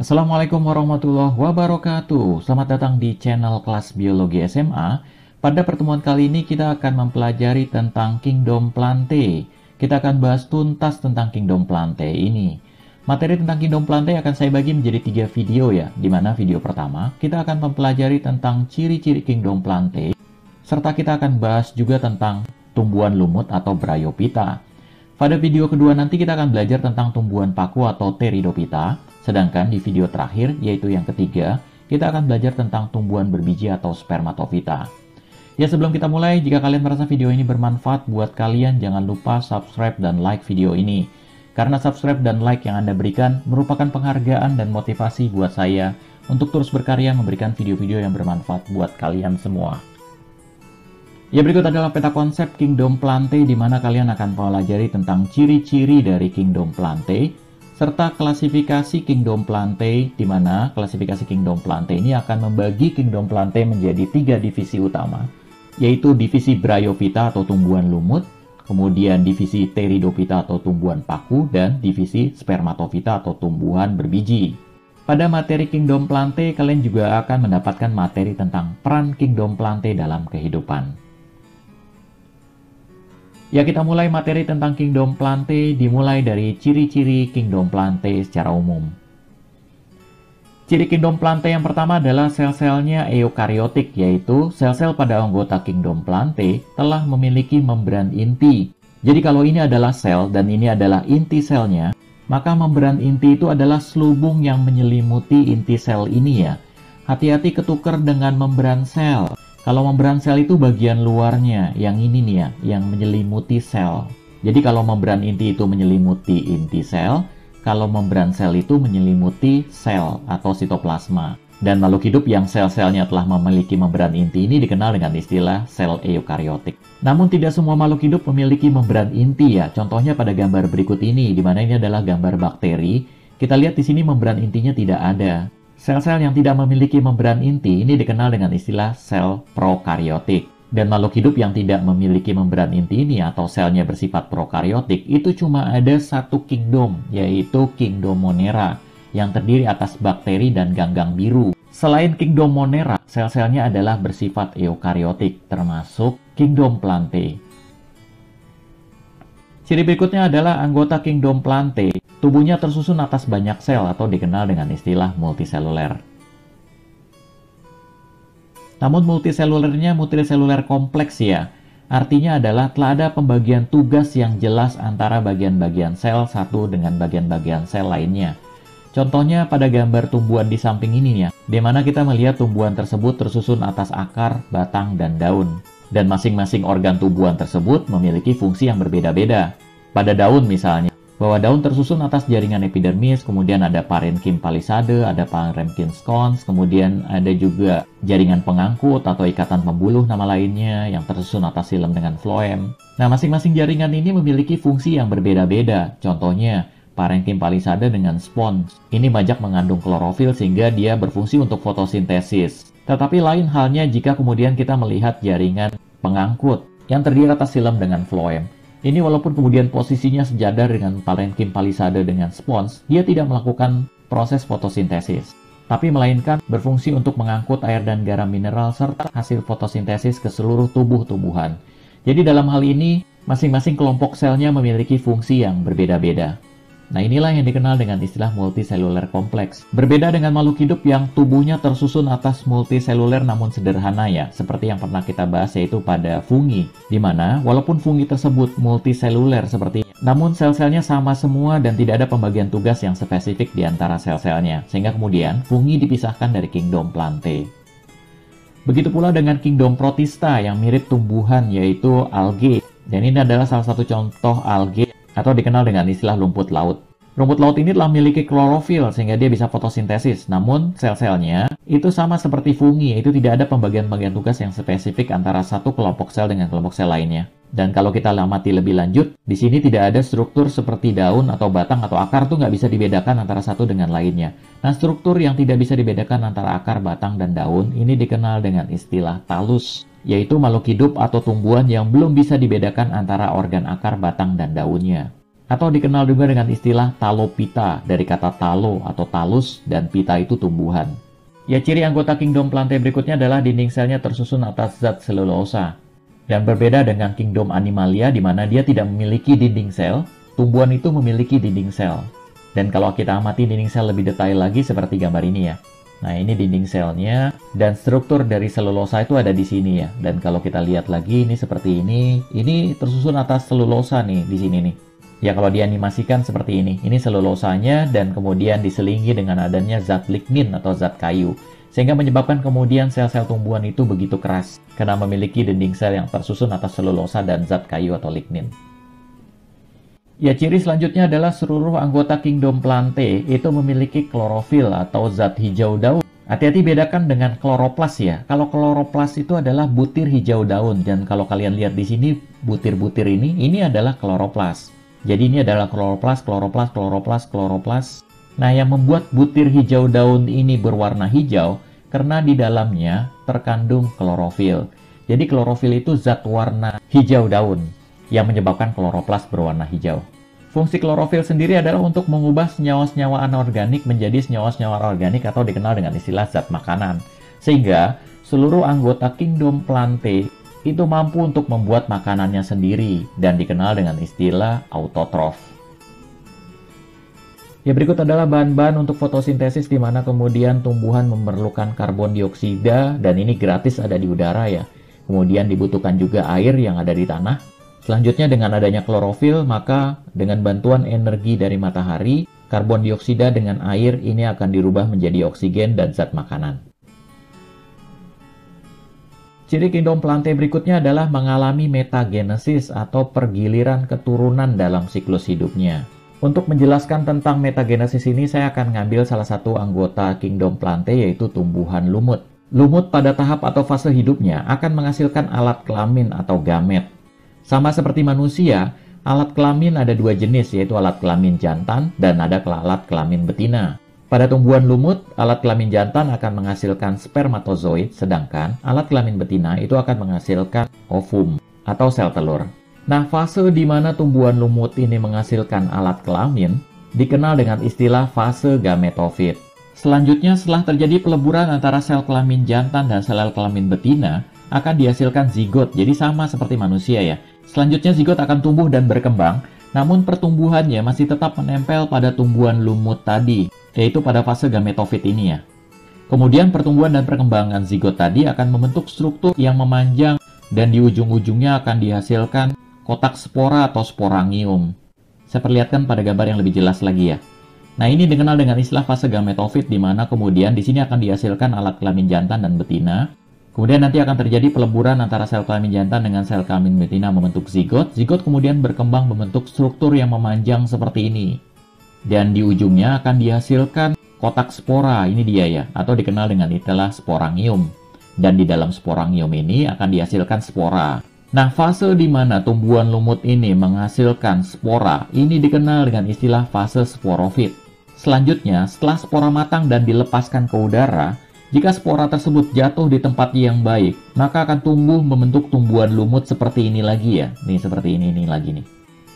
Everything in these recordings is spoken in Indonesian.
Assalamualaikum warahmatullahi wabarakatuh. Selamat datang di channel kelas biologi SMA. Pada pertemuan kali ini kita akan mempelajari tentang Kingdom Plantae. Kita akan bahas tuntas tentang Kingdom Plantae ini. Materi tentang Kingdom Plantae akan saya bagi menjadi 3 video ya. Di mana video pertama kita akan mempelajari tentang ciri-ciri Kingdom Plantae, serta kita akan bahas juga tentang tumbuhan lumut atau Bryophyta. Pada video kedua nanti kita akan belajar tentang tumbuhan paku atau Pteridophyta. Sedangkan di video terakhir, yaitu yang ketiga, kita akan belajar tentang tumbuhan berbiji atau Spermatophyta. Ya, sebelum kita mulai, jika kalian merasa video ini bermanfaat buat kalian, jangan lupa subscribe dan like video ini. Karena subscribe dan like yang Anda berikan merupakan penghargaan dan motivasi buat saya untuk terus berkarya memberikan video-video yang bermanfaat buat kalian semua. Ya, berikut adalah peta konsep Kingdom Plantae di mana kalian akan pelajari tentang ciri-ciri dari Kingdom Plantae serta klasifikasi Kingdom Plantae, di mana klasifikasi Kingdom Plantae ini akan membagi Kingdom Plantae menjadi 3 divisi utama, yaitu divisi Bryophyta atau tumbuhan lumut, kemudian divisi Pteridophyta atau tumbuhan paku, dan divisi Spermatophyta atau tumbuhan berbiji. Pada materi Kingdom Plantae, kalian juga akan mendapatkan materi tentang peran Kingdom Plantae dalam kehidupan. Ya, kita mulai materi tentang Kingdom Plantae dimulai dari ciri-ciri Kingdom Plantae secara umum. Ciri Kingdom Plantae yang pertama adalah sel-selnya eukariotik, yaitu sel-sel pada anggota Kingdom Plantae telah memiliki membran inti. Jadi kalau ini adalah sel dan ini adalah inti selnya, maka membran inti itu adalah selubung yang menyelimuti inti sel ini ya. Hati-hati ketukar dengan membran sel. Kalau membran sel itu bagian luarnya, yang ini nih ya, yang menyelimuti sel. Jadi kalau membran inti itu menyelimuti inti sel, kalau membran sel itu menyelimuti sel atau sitoplasma. Dan makhluk hidup yang sel-selnya telah memiliki membran inti ini dikenal dengan istilah sel eukariotik. Namun tidak semua makhluk hidup memiliki membran inti ya. Contohnya pada gambar berikut ini, di mana ini adalah gambar bakteri. Kita lihat di sini membran intinya tidak ada. Sel-sel yang tidak memiliki membran inti ini dikenal dengan istilah sel prokariotik. Dan makhluk hidup yang tidak memiliki membran inti ini atau selnya bersifat prokariotik itu cuma ada satu kingdom, yaitu Kingdom Monera, yang terdiri atas bakteri dan ganggang biru. Selain Kingdom Monera, sel-selnya adalah bersifat eukariotik, termasuk Kingdom Plantae. Ciri berikutnya adalah anggota Kingdom Plantae. Tubuhnya tersusun atas banyak sel atau dikenal dengan istilah multiseluler. Namun multiselulernya multiseluler kompleks ya. Artinya adalah telah ada pembagian tugas yang jelas antara bagian-bagian sel satu dengan bagian-bagian sel lainnya. Contohnya pada gambar tumbuhan di samping ini ya, di mana kita melihat tumbuhan tersebut tersusun atas akar, batang, dan daun. Dan masing-masing organ tumbuhan tersebut memiliki fungsi yang berbeda-beda. Pada daun misalnya, bahwa daun tersusun atas jaringan epidermis, kemudian ada parenkim palisade, ada parenkim scons, kemudian ada juga jaringan pengangkut atau ikatan pembuluh nama lainnya yang tersusun atas xilem dengan floem. Nah, masing-masing jaringan ini memiliki fungsi yang berbeda-beda. Contohnya, parenkim palisade dengan spons. Ini banyak mengandung klorofil sehingga dia berfungsi untuk fotosintesis. Tetapi lain halnya jika kemudian kita melihat jaringan pengangkut yang terdiri atas xilem dengan floem. Ini walaupun kemudian posisinya sejajar dengan parenkim palisade dengan spons, dia tidak melakukan proses fotosintesis, tapi melainkan berfungsi untuk mengangkut air dan garam mineral serta hasil fotosintesis ke seluruh tubuh tumbuhan. Jadi dalam hal ini, masing-masing kelompok selnya memiliki fungsi yang berbeda-beda. Nah, inilah yang dikenal dengan istilah multiseluler kompleks. Berbeda dengan makhluk hidup yang tubuhnya tersusun atas multiseluler namun sederhana ya, seperti yang pernah kita bahas yaitu pada fungi, di mana walaupun fungi tersebut multiseluler sepertinya, namun sel-selnya sama semua dan tidak ada pembagian tugas yang spesifik di antara sel-selnya, sehingga kemudian fungi dipisahkan dari Kingdom Plantae. Begitu pula dengan Kingdom Protista yang mirip tumbuhan yaitu algae, dan ini adalah salah satu contoh algae atau dikenal dengan istilah rumput laut. Rumput laut ini telah memiliki klorofil sehingga dia bisa fotosintesis, namun sel-selnya itu sama seperti fungi, yaitu tidak ada pembagian-pembagian tugas yang spesifik antara satu kelompok sel dengan kelompok sel lainnya. Dan kalau kita amati lebih lanjut, di sini tidak ada struktur seperti daun atau batang atau akar tuh nggak bisa dibedakan antara satu dengan lainnya. Nah, struktur yang tidak bisa dibedakan antara akar, batang, dan daun ini dikenal dengan istilah talus, yaitu makhluk hidup atau tumbuhan yang belum bisa dibedakan antara organ akar, batang, dan daunnya. atau dikenal juga dengan istilah talopita dari kata talo atau talus dan pita itu tumbuhan. Ya, ciri anggota kingdom Plantae berikutnya adalah dinding selnya tersusun atas zat selulosa. Dan berbeda dengan kingdom Animalia di mana dia tidak memiliki dinding sel, tumbuhan itu memiliki dinding sel. Dan kalau kita amati dinding sel lebih detail lagi seperti gambar ini ya. Nah, ini dinding selnya dan struktur dari selulosa itu ada di sini ya. Dan kalau kita lihat lagi ini seperti ini tersusun atas selulosa nih di sini nih. Ya, kalau dianimasikan seperti ini. Ini selulosanya dan kemudian diselingi dengan adanya zat lignin atau zat kayu. Sehingga menyebabkan kemudian sel-sel tumbuhan itu begitu keras karena memiliki dinding sel yang tersusun atas selulosa dan zat kayu atau lignin. Ya, ciri selanjutnya adalah seluruh anggota kingdom Plantae itu memiliki klorofil atau zat hijau daun. Hati-hati bedakan dengan kloroplas ya. Kalau kloroplas itu adalah butir hijau daun dan kalau kalian lihat di sini butir-butir ini adalah kloroplas. Jadi ini adalah kloroplas, kloroplas, kloroplas, kloroplas. Nah, yang membuat butir hijau daun ini berwarna hijau karena di dalamnya terkandung klorofil. Jadi klorofil itu zat warna hijau daun yang menyebabkan kloroplas berwarna hijau. Fungsi klorofil sendiri adalah untuk mengubah senyawa-senyawa anorganik menjadi senyawa-senyawa organik atau dikenal dengan istilah zat makanan. Sehingga seluruh anggota kingdom Plantae itu mampu untuk membuat makanannya sendiri dan dikenal dengan istilah autotrof. Ya, berikut adalah bahan-bahan untuk fotosintesis di mana kemudian tumbuhan memerlukan karbon dioksida dan ini gratis ada di udara ya. Kemudian dibutuhkan juga air yang ada di tanah. Selanjutnya dengan adanya klorofil, maka dengan bantuan energi dari matahari, karbon dioksida dengan air ini akan dirubah menjadi oksigen dan zat makanan. Ciri kingdom Plantae berikutnya adalah mengalami metagenesis atau pergiliran keturunan dalam siklus hidupnya. Untuk menjelaskan tentang metagenesis ini, saya akan ngambil salah satu anggota kingdom Plantae yaitu tumbuhan lumut. Lumut pada tahap atau fase hidupnya akan menghasilkan alat kelamin atau gamet. Sama seperti manusia, alat kelamin ada dua jenis, yaitu alat kelamin jantan dan ada alat kelamin betina. Pada tumbuhan lumut, alat kelamin jantan akan menghasilkan spermatozoid, sedangkan alat kelamin betina itu akan menghasilkan ovum atau sel telur. Nah, fase di mana tumbuhan lumut ini menghasilkan alat kelamin dikenal dengan istilah fase gametofit. Selanjutnya, setelah terjadi peleburan antara sel kelamin jantan dan sel kelamin betina, akan dihasilkan zigot, jadi sama seperti manusia ya. Selanjutnya zigot akan tumbuh dan berkembang, namun pertumbuhannya masih tetap menempel pada tumbuhan lumut tadi, yaitu pada fase gametofit ini ya. Kemudian pertumbuhan dan perkembangan zigot tadi akan membentuk struktur yang memanjang dan di ujung-ujungnya akan dihasilkan kotak spora atau sporangium. Saya perlihatkan pada gambar yang lebih jelas lagi ya. Nah, ini dikenal dengan istilah fase gametofit di mana kemudian di sini akan dihasilkan alat kelamin jantan dan betina. Kemudian nanti akan terjadi peleburan antara sel kelamin jantan dengan sel kelamin betina membentuk zigot. Zigot kemudian berkembang membentuk struktur yang memanjang seperti ini. Dan di ujungnya akan dihasilkan kotak spora, ini dia ya, atau dikenal dengan istilah sporangium. Dan di dalam sporangium ini akan dihasilkan spora. Nah, fase di mana tumbuhan lumut ini menghasilkan spora, ini dikenal dengan istilah fase sporofit. Selanjutnya, setelah spora matang dan dilepaskan ke udara, jika spora tersebut jatuh di tempat yang baik, maka akan tumbuh membentuk tumbuhan lumut seperti ini lagi ya. Nih, seperti ini lagi nih.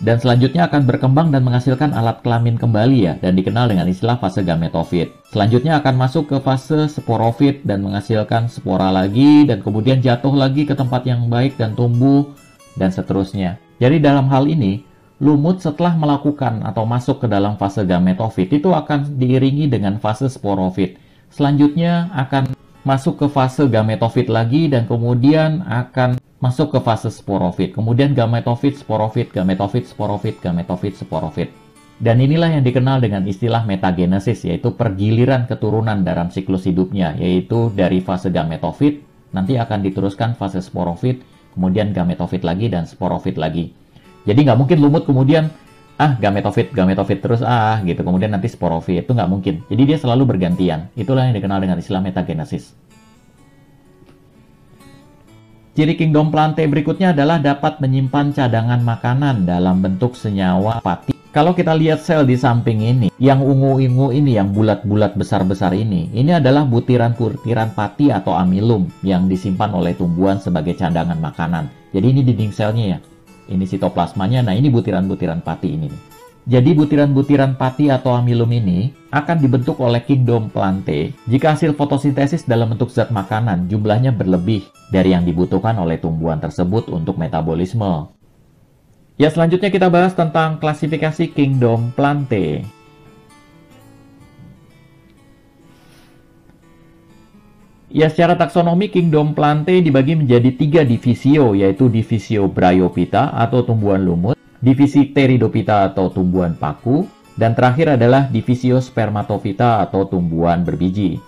Dan selanjutnya akan berkembang dan menghasilkan alat kelamin kembali ya, dan dikenal dengan istilah fase gametofit. Selanjutnya akan masuk ke fase sporofit dan menghasilkan spora lagi, dan kemudian jatuh lagi ke tempat yang baik dan tumbuh, dan seterusnya. Jadi dalam hal ini, lumut setelah melakukan atau masuk ke dalam fase gametofit itu akan diiringi dengan fase sporofit. Selanjutnya akan masuk ke fase gametofit lagi dan kemudian akan masuk ke fase sporofit. Kemudian gametofit, sporofit, gametofit, sporofit, gametofit, sporofit. Dan inilah yang dikenal dengan istilah metagenesis, yaitu pergiliran keturunan dalam siklus hidupnya, yaitu dari fase gametofit, nanti akan diteruskan fase sporofit, kemudian gametofit lagi dan sporofit lagi. Jadi nggak mungkin lumut kemudian gametofit terus gitu, kemudian nanti sporofit, itu nggak mungkin. Jadi dia selalu bergantian. Itulah yang dikenal dengan istilah metagenesis. Ciri kingdom Plantae berikutnya adalah dapat menyimpan cadangan makanan dalam bentuk senyawa pati. Kalau kita lihat sel di samping ini, yang ungu-ungu ini, yang bulat-bulat besar-besar ini adalah butiran-butiran pati atau amilum yang disimpan oleh tumbuhan sebagai cadangan makanan. Jadi ini dinding selnya ya. Ini sitoplasmanya, nah ini butiran-butiran pati ini nih. Jadi butiran-butiran pati atau amilum ini akan dibentuk oleh kingdom plantae jika hasil fotosintesis dalam bentuk zat makanan jumlahnya berlebih dari yang dibutuhkan oleh tumbuhan tersebut untuk metabolisme. Ya, selanjutnya kita bahas tentang klasifikasi kingdom plantae. Ya, secara taksonomi kingdom plantae dibagi menjadi 3 divisio, yaitu divisio Bryophyta atau tumbuhan lumut, divisi Pteridophyta atau tumbuhan paku, dan terakhir adalah divisio Spermatophyta atau tumbuhan berbiji.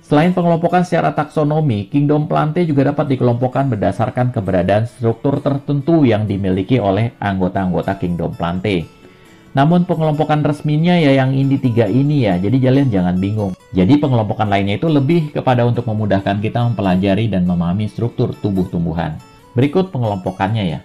Selain pengelompokan secara taksonomi, kingdom plantae juga dapat dikelompokkan berdasarkan keberadaan struktur tertentu yang dimiliki oleh anggota-anggota kingdom plantae. Namun pengelompokan resminya ya yang ini 3 ini ya, jadi kalian jangan bingung. Jadi pengelompokan lainnya itu lebih kepada untuk memudahkan kita mempelajari dan memahami struktur tubuh tumbuhan. Berikut pengelompokannya ya.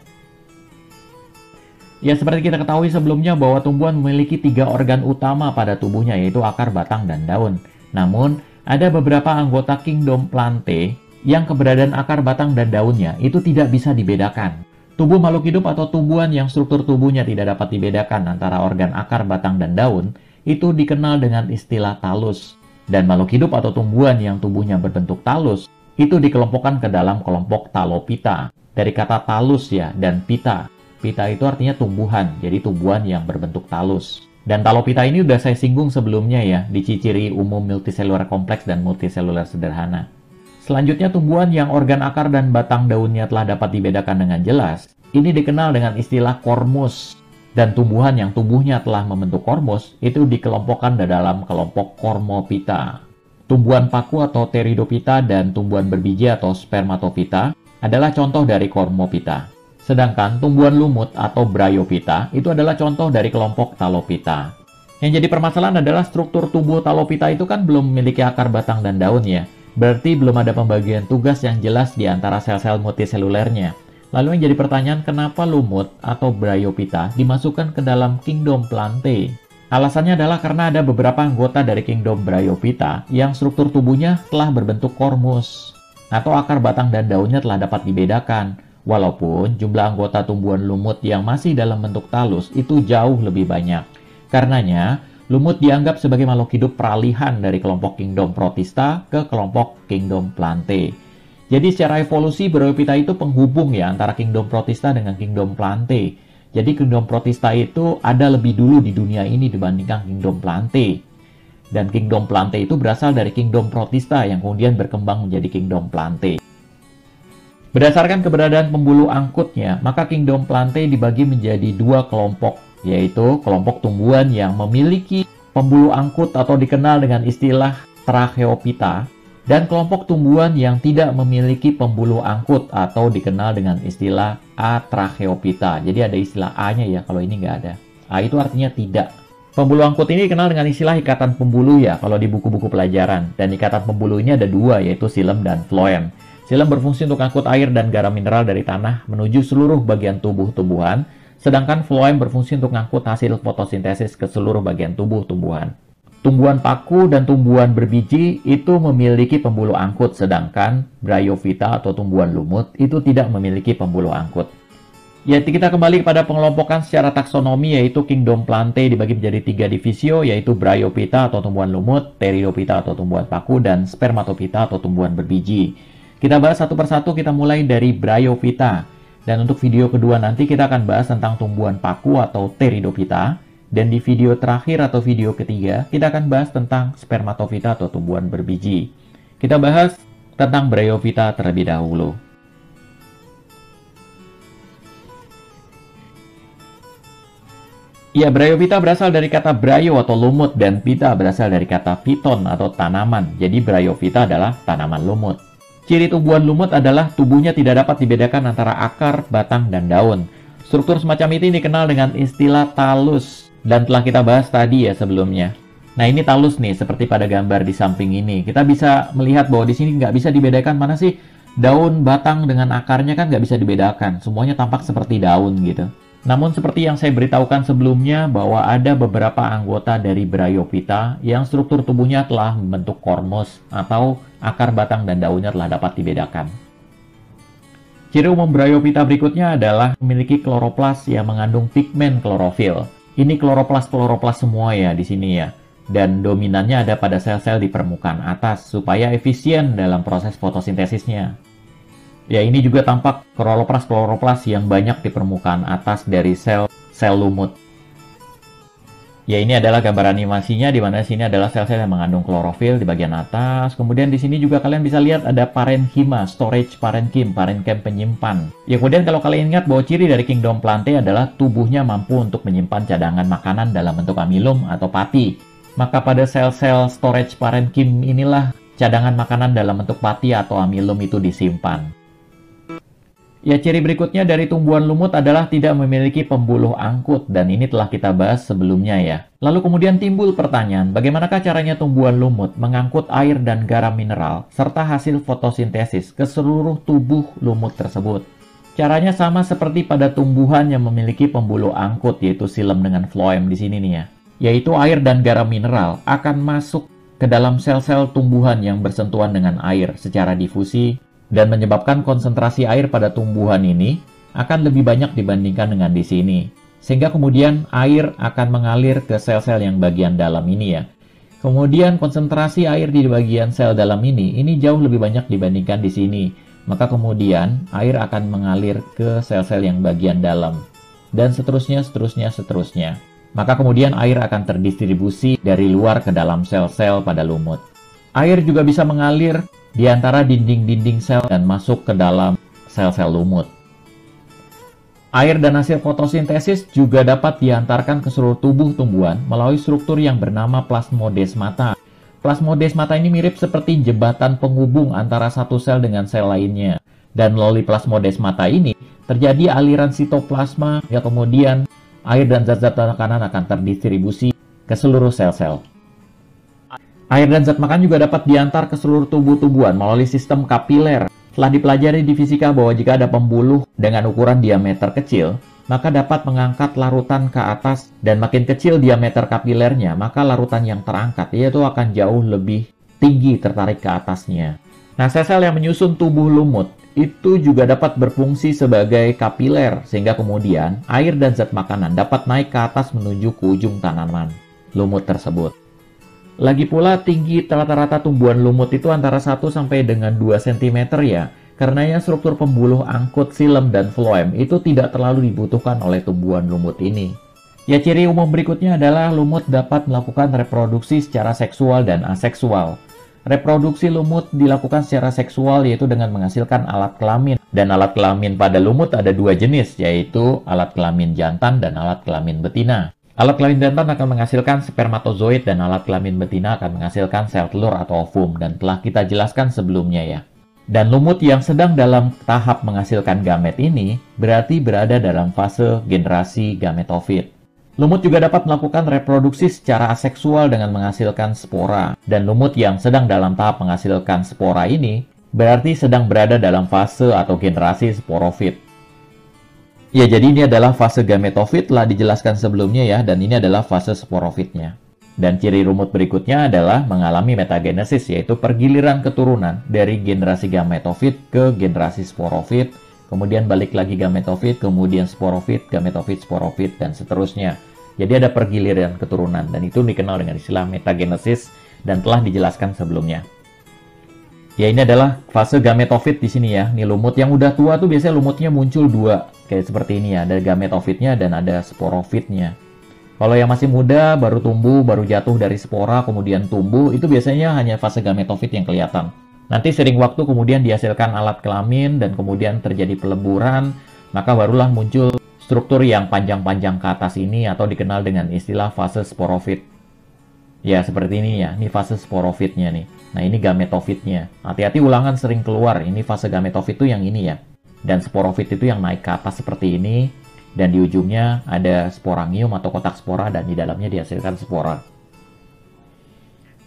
Ya, seperti kita ketahui sebelumnya bahwa tumbuhan memiliki 3 organ utama pada tubuhnya, yaitu akar, batang, dan daun. Namun, ada beberapa anggota kingdom plantae yang keberadaan akar, batang, dan daunnya itu tidak bisa dibedakan. Tubuh makhluk hidup atau tumbuhan yang struktur tubuhnya tidak dapat dibedakan antara organ akar, batang, dan daun itu dikenal dengan istilah talus. Dan makhluk hidup atau tumbuhan yang tubuhnya berbentuk talus itu dikelompokkan ke dalam kelompok Talophyta. Dari kata talus ya, dan pita. Pita itu artinya tumbuhan, jadi tumbuhan yang berbentuk talus. Dan Talophyta ini udah saya singgung sebelumnya ya, di ciri umum multiselular kompleks dan multiselular sederhana. Selanjutnya, tumbuhan yang organ akar dan batang daunnya telah dapat dibedakan dengan jelas, ini dikenal dengan istilah kormus. Dan tumbuhan yang tubuhnya telah membentuk kormus, itu dikelompokkan dalam kelompok Cormophyta. Tumbuhan paku atau Pteridophyta dan tumbuhan berbiji atau Spermatophyta adalah contoh dari Cormophyta. Sedangkan tumbuhan lumut atau Bryophyta itu adalah contoh dari kelompok Talophyta. Yang jadi permasalahan adalah struktur tubuh Talophyta itu kan belum memiliki akar, batang, dan daun ya. Berarti belum ada pembagian tugas yang jelas di antara sel-sel multiselulernya. Lalu yang jadi pertanyaan, kenapa lumut atau Bryophyta dimasukkan ke dalam kingdom plantae? Alasannya adalah karena ada beberapa anggota dari kingdom Bryophyta yang struktur tubuhnya telah berbentuk kormus, atau akar, batang, dan daunnya telah dapat dibedakan. Walaupun jumlah anggota tumbuhan lumut yang masih dalam bentuk talus itu jauh lebih banyak. Karenanya, lumut dianggap sebagai makhluk hidup peralihan dari kelompok kingdom Protista ke kelompok kingdom plantae. Jadi secara evolusi Bryophyta itu penghubung ya antara kingdom Protista dengan kingdom plantae. Jadi kingdom Protista itu ada lebih dulu di dunia ini dibandingkan kingdom plantae. Dan kingdom plantae itu berasal dari kingdom Protista yang kemudian berkembang menjadi kingdom plantae. Berdasarkan keberadaan pembuluh angkutnya, maka kingdom plantae dibagi menjadi 2 kelompok, yaitu kelompok tumbuhan yang memiliki pembuluh angkut atau dikenal dengan istilah Tracheophyta, dan kelompok tumbuhan yang tidak memiliki pembuluh angkut atau dikenal dengan istilah Atracheophyta. Jadi ada istilah A-nya ya, kalau ini nggak ada. A itu artinya tidak. Pembuluh angkut ini dikenal dengan istilah ikatan pembuluh ya, kalau di buku-buku pelajaran. Dan ikatan pembuluh ini ada 2, yaitu xilem dan phloem. Xilem berfungsi untuk angkut air dan garam mineral dari tanah menuju seluruh bagian tubuh tumbuhan, sedangkan phloem berfungsi untuk mengangkut hasil fotosintesis ke seluruh bagian tubuh tumbuhan. Tumbuhan paku dan tumbuhan berbiji itu memiliki pembuluh angkut, sedangkan Bryophyta atau tumbuhan lumut itu tidak memiliki pembuluh angkut. Ya, kita kembali kepada pengelompokan secara taksonomi, yaitu kingdom plantae dibagi menjadi 3 divisio, yaitu Bryophyta atau tumbuhan lumut, Pteridophyta atau tumbuhan paku, dan Spermatophyta atau tumbuhan berbiji. Kita bahas satu persatu, kita mulai dari Bryophyta. Dan untuk video kedua nanti kita akan bahas tentang tumbuhan paku atau Pteridophyta. Dan di video terakhir atau video ketiga, kita akan bahas tentang Spermatophyta atau tumbuhan berbiji. Kita bahas tentang Bryophyta terlebih dahulu. Ya, Bryophyta berasal dari kata bryo atau lumut, dan phyta berasal dari kata phyton atau tanaman. Jadi Bryophyta adalah tanaman lumut. Ciri tumbuhan lumut adalah tubuhnya tidak dapat dibedakan antara akar, batang, dan daun. Struktur semacam itu dikenal dengan istilah talus, dan telah kita bahas tadi ya sebelumnya. Nah, ini talus nih, seperti pada gambar di samping ini. Kita bisa melihat bahwa di sini nggak bisa dibedakan mana sih daun, batang, dengan akarnya kan nggak bisa dibedakan. Semuanya tampak seperti daun gitu. Namun seperti yang saya beritahukan sebelumnya bahwa ada beberapa anggota dari Bryophyta yang struktur tubuhnya telah membentuk kormus atau akar, batang, dan daunnya telah dapat dibedakan. Ciri umum Bryophyta berikutnya adalah memiliki kloroplas yang mengandung pigmen klorofil. Ini kloroplas semua ya di sini ya. Dan dominannya ada pada sel-sel di permukaan atas supaya efisien dalam proses fotosintesisnya. Ya, ini juga tampak kloroplas yang banyak di permukaan atas dari sel lumut. Ya, ini adalah gambar animasinya, di mana sini adalah sel-sel yang mengandung klorofil di bagian atas. Kemudian di sini juga kalian bisa lihat ada parenkima, storage parenkim penyimpan. Ya, kemudian kalau kalian ingat bahwa ciri dari kingdom Plantae adalah tubuhnya mampu untuk menyimpan cadangan makanan dalam bentuk amilum atau pati. Maka pada sel-sel storage parenkim inilah cadangan makanan dalam bentuk pati atau amilum itu disimpan. Ya, ciri berikutnya dari tumbuhan lumut adalah tidak memiliki pembuluh angkut, dan ini telah kita bahas sebelumnya ya. Lalu kemudian timbul pertanyaan, bagaimanakah caranya tumbuhan lumut mengangkut air dan garam mineral, serta hasil fotosintesis ke seluruh tubuh lumut tersebut? Caranya sama seperti pada tumbuhan yang memiliki pembuluh angkut, yaitu xilem dengan phloem di sini nih ya. Yaitu air dan garam mineral akan masuk ke dalam sel-sel tumbuhan yang bersentuhan dengan air secara difusi, dan menyebabkan konsentrasi air pada tumbuhan ini akan lebih banyak dibandingkan dengan di sini. Sehingga kemudian air akan mengalir ke sel-sel yang bagian dalam ini ya. Kemudian konsentrasi air di bagian sel dalam ini jauh lebih banyak dibandingkan di sini. Maka kemudian air akan mengalir ke sel-sel yang bagian dalam. Dan seterusnya. Maka kemudian air akan terdistribusi dari luar ke dalam sel-sel pada lumut. Air juga bisa mengalir di antara dinding-dinding sel dan masuk ke dalam sel-sel lumut. Air dan hasil fotosintesis juga dapat diantarkan ke seluruh tubuh tumbuhan melalui struktur yang bernama plasmodesmata. Plasmodesmata ini mirip seperti jembatan penghubung antara satu sel dengan sel lainnya. Dan melalui plasmodesmata ini terjadi aliran sitoplasma, ya kemudian air dan zat-zat makanan akan terdistribusi ke seluruh sel-sel. Air dan zat makan juga dapat diantar ke seluruh tubuh tumbuhan melalui sistem kapiler. Telah dipelajari di fisika bahwa jika ada pembuluh dengan ukuran diameter kecil, maka dapat mengangkat larutan ke atas, dan makin kecil diameter kapilernya, maka larutan yang terangkat yaitu akan jauh lebih tinggi tertarik ke atasnya. Nah, sel-sel yang menyusun tubuh lumut itu juga dapat berfungsi sebagai kapiler, sehingga kemudian air dan zat makanan dapat naik ke atas menuju ke ujung tanaman lumut tersebut. Lagi pula tinggi rata-rata tumbuhan lumut itu antara 1 sampai dengan 2 cm ya. Karenanya struktur pembuluh angkut xilem dan phloem itu tidak terlalu dibutuhkan oleh tumbuhan lumut ini. Ya, ciri umum berikutnya adalah lumut dapat melakukan reproduksi secara seksual dan aseksual. Reproduksi lumut dilakukan secara seksual yaitu dengan menghasilkan alat kelamin. Dan alat kelamin pada lumut ada 2 jenis, yaitu alat kelamin jantan dan alat kelamin betina. Alat kelamin jantan akan menghasilkan spermatozoid dan alat kelamin betina akan menghasilkan sel telur atau ovum, dan telah kita jelaskan sebelumnya ya. Dan lumut yang sedang dalam tahap menghasilkan gamet ini berarti berada dalam fase generasi gametofit. Lumut juga dapat melakukan reproduksi secara aseksual dengan menghasilkan spora, dan lumut yang sedang dalam tahap menghasilkan spora ini berarti sedang berada dalam fase atau generasi sporofit. Ya, jadi ini adalah fase gametofit, telah dijelaskan sebelumnya ya, dan ini adalah fase sporofitnya. Dan ciri lumut berikutnya adalah mengalami metagenesis, yaitu pergiliran keturunan dari generasi gametofit ke generasi sporofit, kemudian balik lagi gametofit, kemudian sporofit, gametofit, sporofit, dan seterusnya. Jadi ada pergiliran keturunan, dan itu dikenal dengan istilah metagenesis dan telah dijelaskan sebelumnya. Ya, ini adalah fase gametofit di sini ya. Ini lumut yang udah tua tuh biasanya lumutnya muncul 2. Kayak seperti ini ya, ada gametofitnya dan ada sporofitnya. Kalau yang masih muda, baru tumbuh, baru jatuh dari spora, kemudian tumbuh, itu biasanya hanya fase gametofit yang kelihatan. Nanti sering waktu kemudian dihasilkan alat kelamin dan kemudian terjadi peleburan, maka barulah muncul struktur yang panjang-panjang ke atas ini atau dikenal dengan istilah fase sporofit. Ya, seperti ini ya, ini fase sporofitnya nih. Nah, ini gametofitnya. Hati-hati ulangan sering keluar, ini fase gametofit itu yang ini ya. Dan sporofit itu yang naik ke atas seperti ini, dan di ujungnya ada sporangium atau kotak spora, dan di dalamnya dihasilkan spora.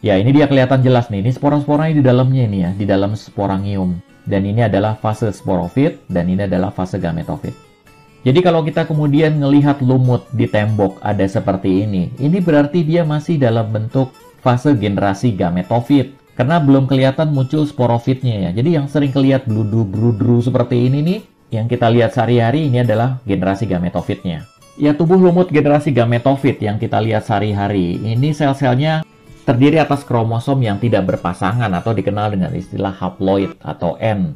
Ya, ini dia kelihatan jelas nih, ini spora-sporanya di dalamnya ini ya, di dalam sporangium. Dan ini adalah fase sporofit, dan ini adalah fase gametofit. Jadi kalau kita kemudian melihat lumut di tembok ada seperti ini berarti dia masih dalam bentuk fase generasi gametofit. Karena belum kelihatan muncul sporofitnya ya. Jadi yang sering kelihatan bludru-bludru seperti ini nih, yang kita lihat sehari-hari ini adalah generasi gametofitnya. Ya, tubuh lumut generasi gametofit yang kita lihat sehari-hari, ini sel-selnya terdiri atas kromosom yang tidak berpasangan atau dikenal dengan istilah haploid atau N.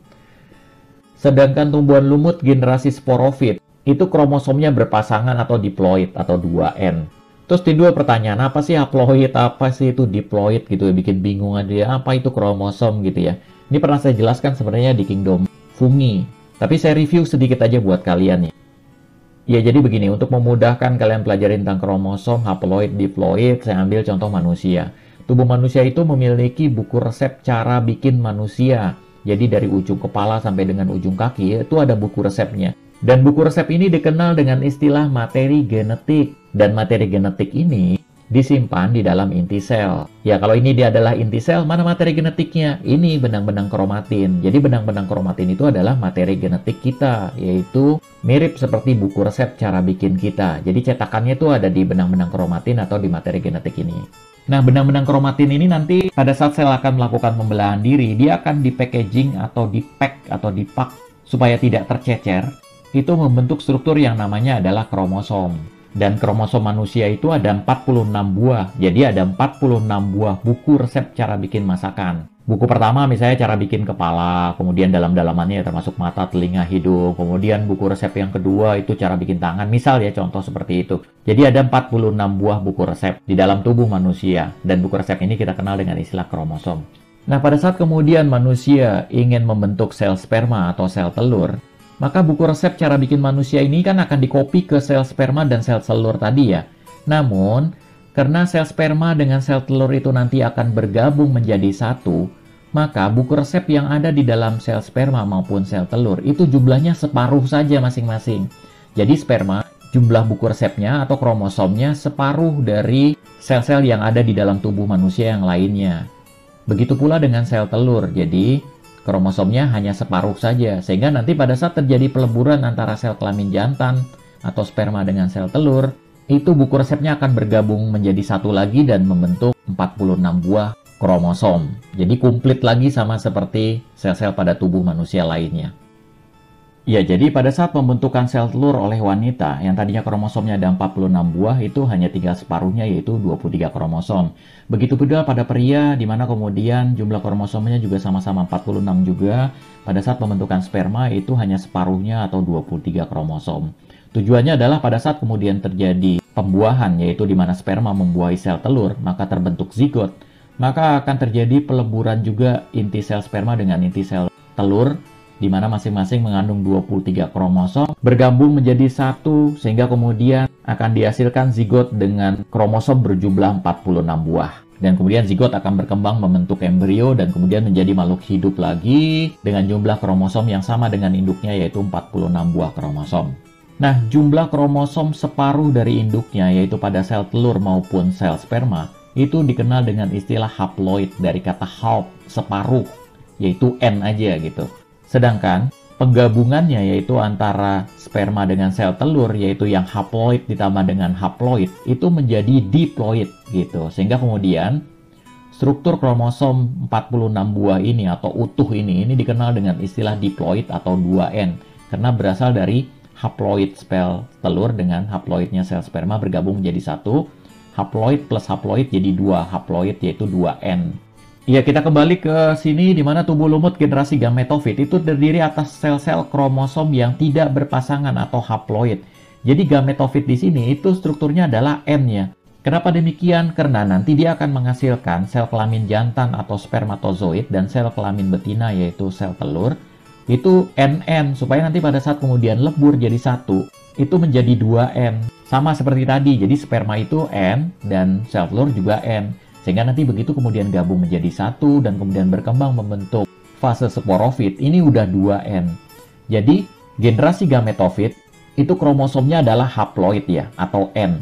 Sedangkan tumbuhan lumut generasi sporofit, itu kromosomnya berpasangan atau diploid atau 2N. Terus timbul pertanyaan, apa sih haploid, apa sih itu diploid gitu ya, bikin bingung aja, apa itu kromosom gitu ya. Ini pernah saya jelaskan sebenarnya di Kingdom Fungi, tapi saya review sedikit aja buat kalian nih. Ya, jadi begini, untuk memudahkan kalian pelajari tentang kromosom, haploid, diploid, saya ambil contoh manusia. Tubuh manusia itu memiliki buku resep cara bikin manusia. Jadi dari ujung kepala sampai dengan ujung kaki, itu ada buku resepnya. Dan buku resep ini dikenal dengan istilah materi genetik. Dan materi genetik ini disimpan di dalam inti sel. Ya, kalau ini dia adalah inti sel, mana materi genetiknya? Ini benang-benang kromatin. Jadi benang-benang kromatin itu adalah materi genetik kita, yaitu mirip seperti buku resep cara bikin kita. Jadi cetakannya itu ada di benang-benang kromatin atau di materi genetik ini. Nah, benang-benang kromatin ini nanti pada saat sel akan melakukan pembelahan diri, dia akan di-packaging atau di-pack atau di-pack supaya tidak tercecer. Itu membentuk struktur yang namanya adalah kromosom. Dan kromosom manusia itu ada 46 buah. Jadi ada 46 buah buku resep cara bikin masakan. Buku pertama misalnya cara bikin kepala, kemudian dalam-dalamannya termasuk mata, telinga, hidung. Kemudian buku resep yang kedua itu cara bikin tangan. Misal ya, contoh seperti itu. Jadi ada 46 buah buku resep di dalam tubuh manusia. Dan buku resep ini kita kenal dengan istilah kromosom. Nah, pada saat kemudian manusia ingin membentuk sel sperma atau sel telur, maka buku resep cara bikin manusia ini kan akan dikopi ke sel sperma dan sel telur tadi ya. Namun, karena sel sperma dengan sel telur itu nanti akan bergabung menjadi satu, maka buku resep yang ada di dalam sel sperma maupun sel telur itu jumlahnya separuh saja masing-masing. Jadi sperma, jumlah buku resepnya atau kromosomnya separuh dari sel-sel yang ada di dalam tubuh manusia yang lainnya. Begitu pula dengan sel telur, jadi kromosomnya hanya separuh saja, sehingga nanti pada saat terjadi peleburan antara sel kelamin jantan atau sperma dengan sel telur, itu buku resepnya akan bergabung menjadi satu lagi dan membentuk 46 buah kromosom. Jadi komplit lagi sama seperti sel-sel pada tubuh manusia lainnya. Ya, jadi pada saat pembentukan sel telur oleh wanita, yang tadinya kromosomnya ada 46 buah, itu hanya tinggal separuhnya, yaitu 23 kromosom. Begitu pula pada pria, di mana kemudian jumlah kromosomnya juga sama-sama 46 juga, pada saat pembentukan sperma itu hanya separuhnya atau 23 kromosom. Tujuannya adalah pada saat kemudian terjadi pembuahan, yaitu di mana sperma membuahi sel telur, maka terbentuk zigot, maka akan terjadi peleburan juga inti sel sperma dengan inti sel telur, di mana masing-masing mengandung 23 kromosom, bergabung menjadi satu, sehingga kemudian akan dihasilkan zigot dengan kromosom berjumlah 46 buah. Dan kemudian zigot akan berkembang membentuk embrio dan kemudian menjadi makhluk hidup lagi dengan jumlah kromosom yang sama dengan induknya, yaitu 46 buah kromosom. Nah, jumlah kromosom separuh dari induknya, yaitu pada sel telur maupun sel sperma, itu dikenal dengan istilah haploid, dari kata half, separuh, yaitu N aja gitu. Sedangkan penggabungannya yaitu antara sperma dengan sel telur, yaitu yang haploid ditambah dengan haploid, itu menjadi diploid gitu. Sehingga kemudian struktur kromosom 46 buah ini atau utuh ini dikenal dengan istilah diploid atau 2N. Karena berasal dari haploid sel telur dengan haploidnya sel sperma bergabung menjadi satu. Haploid plus haploid jadi 2 haploid, yaitu 2N. Ya, kita kembali ke sini di mana tubuh lumut generasi gametofit itu terdiri atas sel-sel kromosom yang tidak berpasangan atau haploid. Jadi gametofit di sini itu strukturnya adalah N-nya. Kenapa demikian? Karena nanti dia akan menghasilkan sel kelamin jantan atau spermatozoid dan sel kelamin betina yaitu sel telur. Itu NN, supaya nanti pada saat kemudian lebur jadi satu, itu menjadi 2N. Sama seperti tadi, jadi sperma itu N dan sel telur juga N. Sehingga nanti begitu kemudian gabung menjadi satu dan kemudian berkembang membentuk fase sporofit, ini udah 2N. Jadi generasi gametofit itu kromosomnya adalah haploid ya, atau N.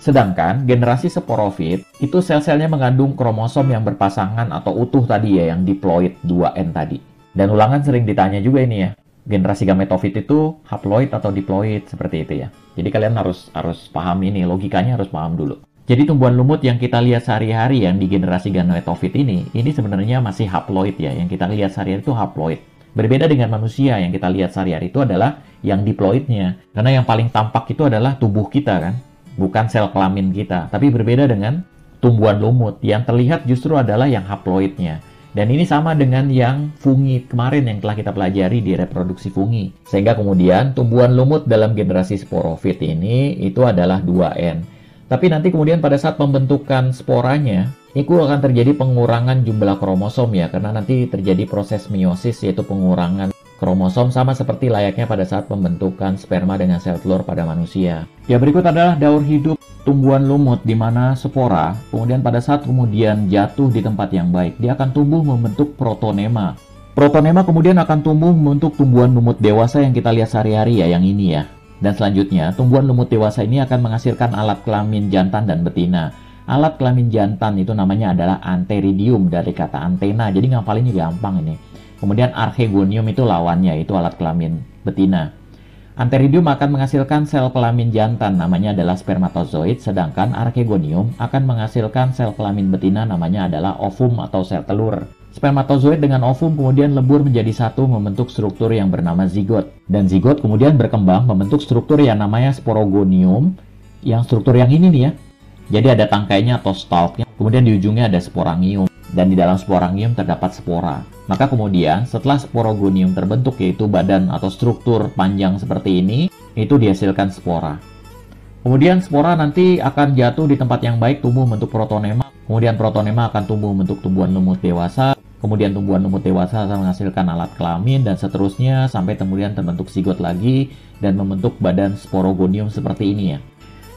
Sedangkan generasi sporofit itu sel-selnya mengandung kromosom yang berpasangan atau utuh tadi ya, yang diploid 2N tadi. Dan ulangan sering ditanya juga ini ya, generasi gametofit itu haploid atau diploid, seperti itu ya. Jadi kalian harus paham ini, logikanya harus paham dulu. Jadi tumbuhan lumut yang kita lihat sehari-hari yang di generasi gametofit ini sebenarnya masih haploid ya. Yang kita lihat sehari-hari itu haploid. Berbeda dengan manusia yang kita lihat sehari-hari itu adalah yang diploidnya. Karena yang paling tampak itu adalah tubuh kita kan, bukan sel kelamin kita. Tapi berbeda dengan tumbuhan lumut, yang terlihat justru adalah yang haploidnya. Dan ini sama dengan yang fungi kemarin yang telah kita pelajari di reproduksi fungi. Sehingga kemudian tumbuhan lumut dalam generasi sporofit ini itu adalah 2N. Tapi nanti kemudian pada saat pembentukan sporanya, itu akan terjadi pengurangan jumlah kromosom ya, karena nanti terjadi proses meiosis, yaitu pengurangan kromosom sama seperti layaknya pada saat pembentukan sperma dengan sel telur pada manusia. Ya, berikut adalah daur hidup tumbuhan lumut di mana spora, kemudian pada saat kemudian jatuh di tempat yang baik, dia akan tumbuh membentuk protonema. Protonema kemudian akan tumbuh membentuk tumbuhan lumut dewasa yang kita lihat sehari-hari ya, yang ini ya. Dan selanjutnya, tumbuhan lumut dewasa ini akan menghasilkan alat kelamin jantan dan betina. Alat kelamin jantan itu namanya adalah antheridium dari kata antena, jadi ngapalinnya gampang ini. Kemudian archegonium itu lawannya, itu alat kelamin betina. Antheridium akan menghasilkan sel kelamin jantan, namanya adalah spermatozoid, sedangkan archegonium akan menghasilkan sel kelamin betina, namanya adalah ovum atau sel telur. Spermatozoid dengan ovum kemudian lebur menjadi satu membentuk struktur yang bernama zigot. Dan zigot kemudian berkembang membentuk struktur yang namanya sporogonium, yang struktur yang ini nih ya. Jadi ada tangkainya atau stalknya, kemudian di ujungnya ada sporangium. Dan di dalam sporangium terdapat spora. Maka kemudian setelah sporogonium terbentuk, yaitu badan atau struktur panjang seperti ini, itu dihasilkan spora. Kemudian spora nanti akan jatuh di tempat yang baik, tumbuh membentuk protonema. Kemudian protonema akan tumbuh membentuk tumbuhan lumut dewasa. Kemudian tumbuhan lumut dewasa akan menghasilkan alat kelamin dan seterusnya sampai kemudian terbentuk zigot lagi dan membentuk badan sporogonium seperti ini ya.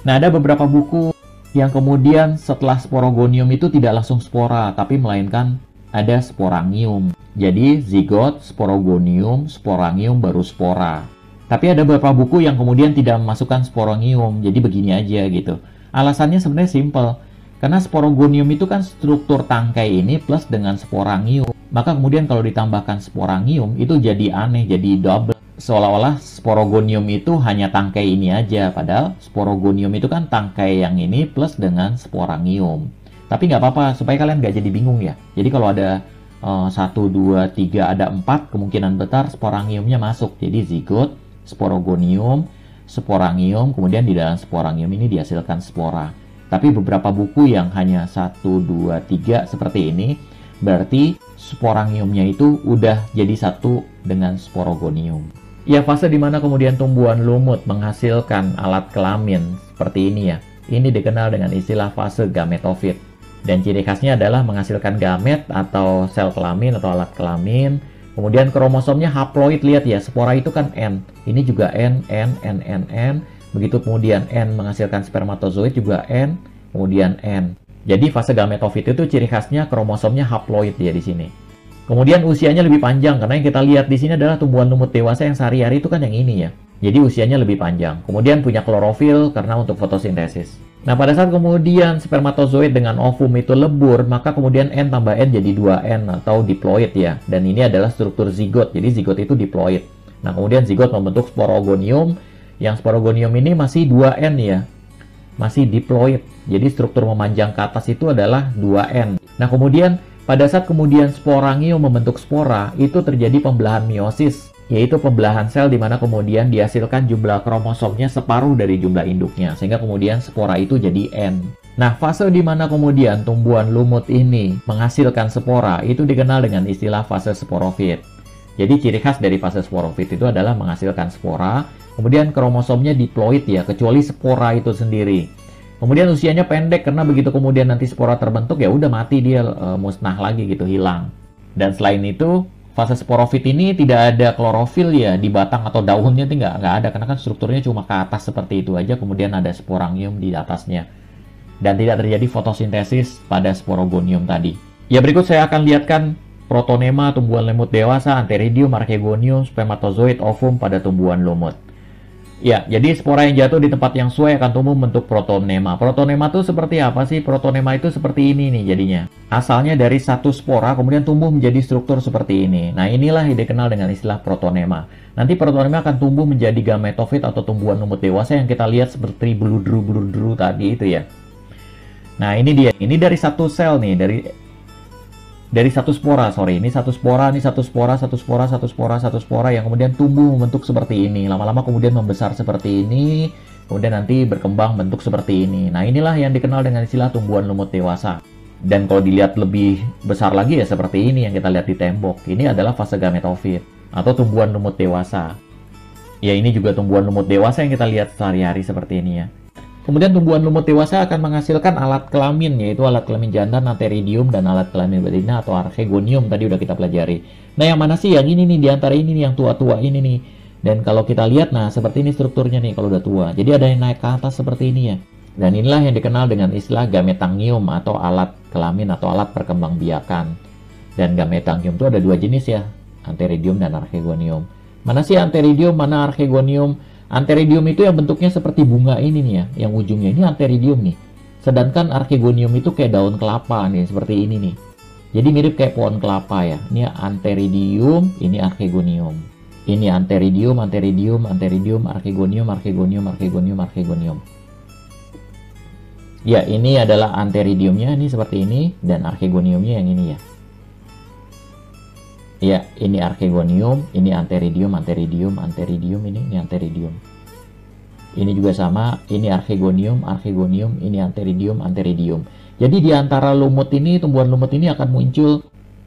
Nah, ada beberapa buku yang kemudian setelah sporogonium itu tidak langsung spora, tapi melainkan ada sporangium. Jadi zigot, sporogonium, sporangium, baru spora. Tapi ada beberapa buku yang kemudian tidak memasukkan sporangium, jadi begini aja gitu. Alasannya sebenarnya simple, karena sporogonium itu kan struktur tangkai ini plus dengan sporangium. Maka kemudian kalau ditambahkan sporangium itu jadi aneh, jadi double. Seolah-olah sporogonium itu hanya tangkai ini aja, padahal sporogonium itu kan tangkai yang ini plus dengan sporangium. Tapi nggak apa-apa, supaya kalian nggak jadi bingung ya. Jadi kalau ada 1, 2, 3, ada 4, kemungkinan besar sporangiumnya masuk. Jadi zigot, sporogonium, sporangium, kemudian di dalam sporangium ini dihasilkan spora. Tapi beberapa buku yang hanya 1, 2, 3 seperti ini, berarti sporangiumnya itu udah jadi satu dengan sporogonium. Ya, fase di mana kemudian tumbuhan lumut menghasilkan alat kelamin seperti ini ya. Ini dikenal dengan istilah fase gametofit. Dan ciri khasnya adalah menghasilkan gamet atau sel kelamin atau alat kelamin. Kemudian kromosomnya haploid, lihat ya, spora itu kan N. Ini juga N, N, N, N, N. Begitu kemudian N menghasilkan spermatozoid juga N, kemudian N. Jadi fase gametofit itu ciri khasnya kromosomnya haploid ya di sini. Kemudian usianya lebih panjang, karena yang kita lihat di sini adalah tumbuhan lumut dewasa yang sehari-hari itu kan yang ini ya. Jadi usianya lebih panjang. Kemudian punya klorofil karena untuk fotosintesis. Nah, pada saat kemudian spermatozoid dengan ovum itu lebur, maka kemudian N tambah N jadi 2N atau diploid ya. Dan ini adalah struktur zigot, jadi zigot itu diploid. Nah, kemudian zigot membentuk sporogonium, yang sporogonium ini masih 2N ya. Masih diploid, jadi struktur memanjang ke atas itu adalah 2N. Nah, kemudian pada saat kemudian sporangium membentuk spora, itu terjadi pembelahan meiosis, yaitu pembelahan sel di mana kemudian dihasilkan jumlah kromosomnya separuh dari jumlah induknya, sehingga kemudian spora itu jadi N. Nah, fase di mana kemudian tumbuhan lumut ini menghasilkan spora, itu dikenal dengan istilah fase sporofit. Jadi ciri khas dari fase sporofit itu adalah menghasilkan spora, kemudian kromosomnya diploid ya, kecuali spora itu sendiri. Kemudian usianya pendek karena begitu kemudian nanti spora terbentuk ya udah mati dia, musnah lagi gitu, hilang. Dan selain itu fase sporofit ini tidak ada klorofil ya di batang atau daunnya, itu nggak ada karena kan strukturnya cuma ke atas seperti itu aja, kemudian ada sporangium di atasnya. Dan tidak terjadi fotosintesis pada sporogonium tadi. Ya, berikut saya akan lihatkan protonema tumbuhan lumut dewasa, antheridium, archegonium, spermatozoid, ovum pada tumbuhan lumut. Ya, jadi spora yang jatuh di tempat yang sesuai akan tumbuh membentuk protonema. Protonema itu seperti apa sih? Protonema itu seperti ini nih jadinya. Asalnya dari satu spora, kemudian tumbuh menjadi struktur seperti ini. Nah, inilah yang dikenal dengan istilah protonema. Nanti protonema akan tumbuh menjadi gametofit atau tumbuhan lumut dewasa yang kita lihat seperti bludru-bludru tadi itu ya. Nah, ini dia. Ini dari satu sel nih, dari satu spora, ini satu spora, ini satu spora, satu spora, satu spora, satu spora yang kemudian tumbuh membentuk seperti ini. Lama-lama kemudian membesar seperti ini, kemudian nanti berkembang bentuk seperti ini. Nah, inilah yang dikenal dengan istilah tumbuhan lumut dewasa. Dan kalau dilihat lebih besar lagi ya seperti ini yang kita lihat di tembok. Ini adalah fase gametofit atau tumbuhan lumut dewasa. Ya, ini juga tumbuhan lumut dewasa yang kita lihat sehari-hari seperti ini ya. Kemudian tumbuhan lumut dewasa akan menghasilkan alat kelamin, yaitu alat kelamin jantan antheridium dan alat kelamin betina atau archegonium tadi udah kita pelajari. Nah, yang mana sih yang ini nih, di antara ini nih, yang tua-tua ini nih. Dan kalau kita lihat, nah seperti ini strukturnya nih kalau udah tua. Jadi ada yang naik ke atas seperti ini ya. Dan inilah yang dikenal dengan istilah gametangium atau alat kelamin atau alat perkembangbiakan. Dan gametangium itu ada dua jenis ya, antheridium dan archegonium. Mana sih antheridium, mana archegonium? Antheridium itu yang bentuknya seperti bunga ini nih ya, yang ujungnya ini antheridium nih. Sedangkan archegonium itu kayak daun kelapa nih, seperti ini nih. Jadi mirip kayak pohon kelapa ya. Ini antheridium, ini archegonium. Ini antheridium, antheridium, antheridium, archegonium, archegonium, archegonium, archegonium. Ya, ini adalah antheridiumnya, ini seperti ini, dan archegoniumnya yang ini ya. Ya, ini archegonium, ini antheridium, antheridium, antheridium, ini antheridium. Ini juga sama, ini archegonium, archegonium, ini antheridium, antheridium. Jadi di antara lumut ini, tumbuhan lumut ini akan muncul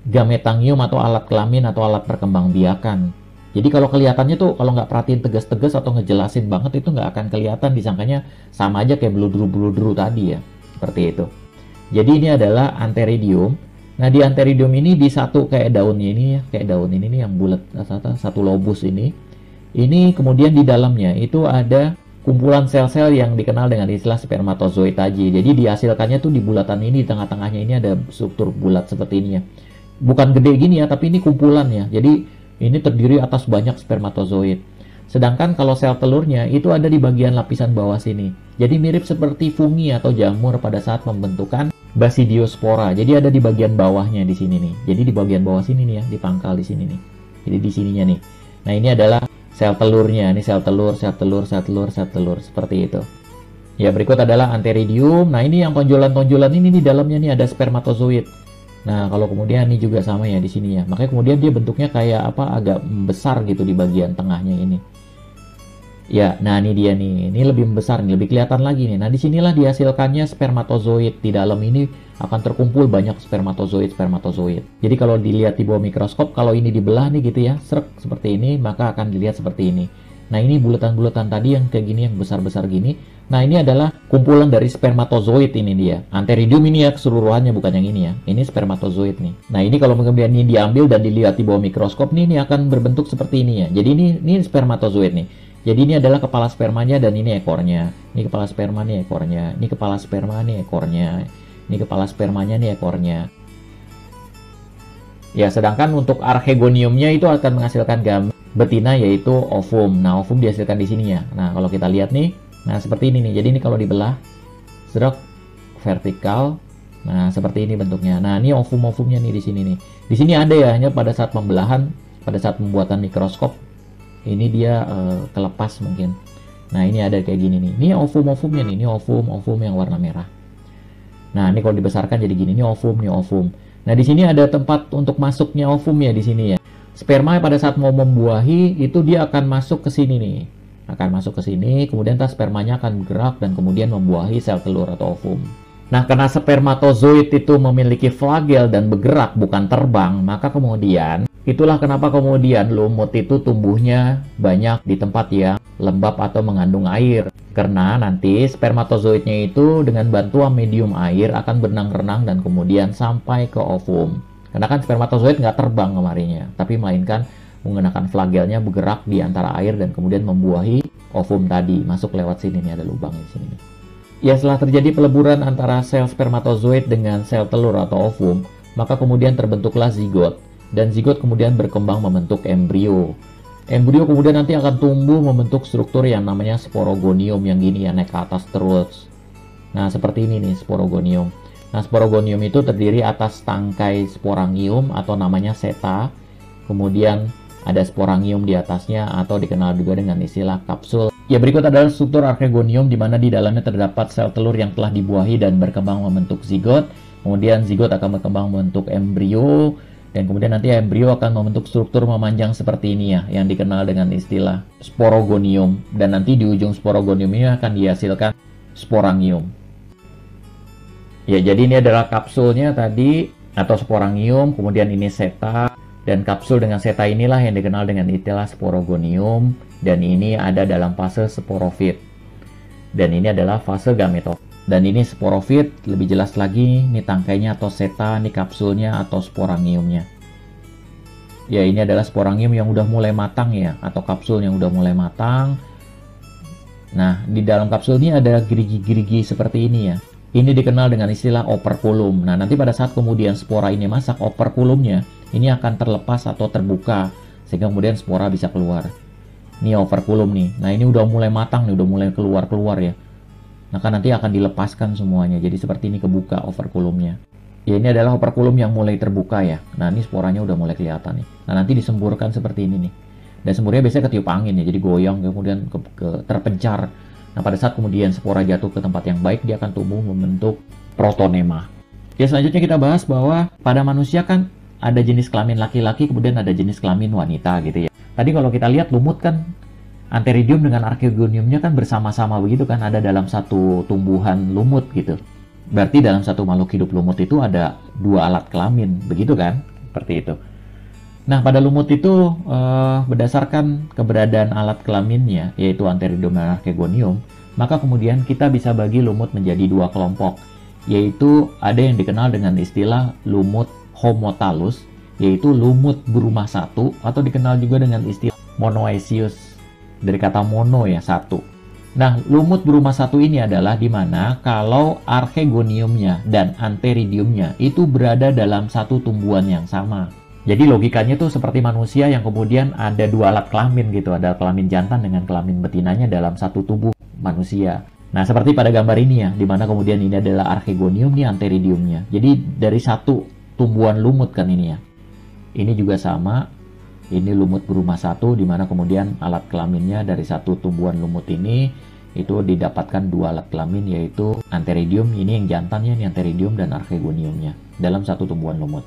gametangium atau alat kelamin atau alat perkembangbiakan. Jadi kalau kelihatannya tuh, kalau nggak perhatiin tegas-tegas atau ngejelasin banget, itu nggak akan kelihatan, disangkanya sama aja kayak beludru-beludru tadi ya, seperti itu. Jadi ini adalah antheridium. Nah, di antheridium ini di satu kayak daunnya ini ya, kayak daun ini nih yang bulat, satu lobus ini. Ini kemudian di dalamnya itu ada kumpulan sel-sel yang dikenal dengan istilah spermatozoid tadi. Jadi dihasilkannya tuh di bulatan ini, di tengah-tengahnya ini ada struktur bulat seperti ini ya. Bukan gede gini ya, tapi ini kumpulan ya. Jadi ini terdiri atas banyak spermatozoid. Sedangkan kalau sel telurnya itu ada di bagian lapisan bawah sini. Jadi mirip seperti fungi atau jamur pada saat pembentukan Basidiospora. Jadi ada di bagian bawahnya di sini nih. Jadi di bagian bawah sini nih ya, di pangkal di sini nih. Jadi di sininya nih. Nah, ini adalah sel telurnya. Ini sel telur, sel telur, sel telur, sel telur, seperti itu. Ya, berikut adalah antheridium. Nah, ini yang tonjolan-tonjolan ini di dalamnya nih ada spermatozoid. Nah, kalau kemudian ini juga sama ya di sini ya. Makanya kemudian dia bentuknya kayak apa, agak besar gitu di bagian tengahnya ini. Ya, nah ini dia nih. Ini lebih besar nih, lebih kelihatan lagi nih. Nah, disinilah dihasilkannya spermatozoid. Di dalam ini akan terkumpul banyak spermatozoid. Jadi kalau dilihat di bawah mikroskop, kalau ini dibelah nih gitu ya, srek seperti ini, maka akan dilihat seperti ini. Nah, ini bulatan-bulatan tadi yang kayak gini, yang besar-besar gini. Nah, ini adalah kumpulan dari spermatozoid ini dia. Antheridium ini ya keseluruhannya, bukan yang ini ya. Ini spermatozoid nih. Nah, ini kalau kemudian ini diambil dan dilihat di bawah mikroskop nih, ini akan berbentuk seperti ini ya. Jadi ini spermatozoid nih. Jadi ini adalah kepala spermanya dan ini ekornya. Ini kepala sperma nih ekornya. Ini kepala sperma nih ekornya. Ini kepala spermanya nih ekornya. Ya, sedangkan untuk archegoniumnya itu akan menghasilkan gamet betina yaitu ovum. Nah, ovum dihasilkan di sini ya. Nah, kalau kita lihat nih, nah seperti ini nih. Jadi ini kalau dibelah, serok vertikal. Nah, seperti ini bentuknya. Nah, ini ovum-ovumnya nih di sini nih. Di sini ada ya, hanya pada saat pembelahan, pada saat pembuatan mikroskop, ini dia kelepas mungkin. Nah, ini ada kayak gini nih. Ini ovum-ovumnya nih. Ini ovum yang warna merah. Nah, ini kalau dibesarkan jadi gini. Ini ovum, nih ovum. Nah, di sini ada tempat untuk masuknya ovum ya di sini ya. Sperma pada saat mau membuahi itu dia akan masuk ke sini nih. Akan masuk ke sini, kemudian spermanya akan bergerak dan kemudian membuahi sel telur atau ovum. Nah, karena spermatozoid itu memiliki flagel dan bergerak bukan terbang, maka kemudian itulah kenapa kemudian lumut itu tumbuhnya banyak di tempat yang lembab atau mengandung air. Karena nanti spermatozoidnya itu dengan bantuan medium air akan berenang-renang dan kemudian sampai ke ovum. Karena kan spermatozoid nggak terbang kemarinya, tapi melainkan menggunakan flagelnya bergerak di antara air dan kemudian membuahi ovum tadi. Masuk lewat sini nih, ada lubang di sini. Ya, setelah terjadi peleburan antara sel spermatozoid dengan sel telur atau ovum, maka kemudian terbentuklah zigot. Dan zigot kemudian berkembang membentuk embrio. Embrio kemudian nanti akan tumbuh membentuk struktur yang namanya sporogonium yang gini ya, naik ke atas terus. Nah, seperti ini nih sporogonium. Nah, sporogonium itu terdiri atas tangkai sporangium atau namanya seta. Kemudian ada sporangium di atasnya atau dikenal juga dengan istilah kapsul. Ya, berikut adalah struktur archegonium di mana di dalamnya terdapat sel telur yang telah dibuahi dan berkembang membentuk zigot. Kemudian zigot akan berkembang membentuk embrio, dan kemudian nanti embrio akan membentuk struktur memanjang seperti ini ya, yang dikenal dengan istilah sporogonium. Dan nanti di ujung sporogonium ini akan dihasilkan sporangium. Ya, jadi ini adalah kapsulnya tadi, atau sporangium, kemudian ini seta, dan kapsul dengan seta inilah yang dikenal dengan istilah sporogonium, dan ini ada dalam fase sporofit. Dan ini adalah fase gametofit. Dan ini sporofit, lebih jelas lagi, ini tangkainya atau seta, ini kapsulnya atau sporangiumnya. Ya, ini adalah sporangium yang udah mulai matang ya, atau kapsul yang udah mulai matang. Nah, di dalam kapsul ini ada gerigi-gerigi seperti ini ya. Ini dikenal dengan istilah operculum. Nah, nanti pada saat kemudian spora ini masak, operculumnya ini akan terlepas atau terbuka, sehingga kemudian spora bisa keluar. Ini operculum nih. Nah, ini udah mulai matang nih, udah mulai keluar-keluar ya. Nah, kan nanti akan dilepaskan semuanya. Jadi seperti ini kebuka operculumnya. Ya, ini adalah operculum yang mulai terbuka ya. Nah, ini sporanya udah mulai kelihatan nih. Nah, nanti disemburkan seperti ini nih. Dan semburnya biasanya ketiup angin ya. Jadi goyang, kemudian terpencar. Nah, pada saat kemudian spora jatuh ke tempat yang baik, dia akan tumbuh membentuk protonema. Ya, selanjutnya kita bahas bahwa pada manusia kan ada jenis kelamin laki-laki, kemudian ada jenis kelamin wanita gitu ya. Tadi kalau kita lihat lumut kan, Antheridium dengan Archegoniumnya kan bersama-sama begitu kan, ada dalam satu tumbuhan lumut gitu. Berarti dalam satu makhluk hidup lumut itu ada dua alat kelamin, begitu kan? Seperti itu. Nah, pada lumut itu berdasarkan keberadaan alat kelaminnya, yaitu Antheridium dan Archegonium, maka kemudian kita bisa bagi lumut menjadi dua kelompok, yaitu ada yang dikenal dengan istilah lumut homotalus, yaitu lumut berumah satu, atau dikenal juga dengan istilah monoecious, dari kata mono ya, satu. Nah, lumut berumah satu ini adalah di mana kalau Archegoniumnya dan Antheridiumnya itu berada dalam satu tumbuhan yang sama. Jadi logikanya tuh seperti manusia yang kemudian ada dua alat kelamin gitu, ada kelamin jantan dengan kelamin betinanya dalam satu tubuh manusia. Nah, seperti pada gambar ini ya, di mana kemudian ini adalah Archegonium, ini Antheridiumnya. Jadi dari satu tumbuhan lumut kan ini ya. Ini juga sama. Ini lumut berumah satu, di mana kemudian alat kelaminnya dari satu tumbuhan lumut ini itu didapatkan dua alat kelamin, yaitu Antheridium, ini yang jantannya, ini Antheridium, dan Archegoniumnya dalam satu tumbuhan lumut.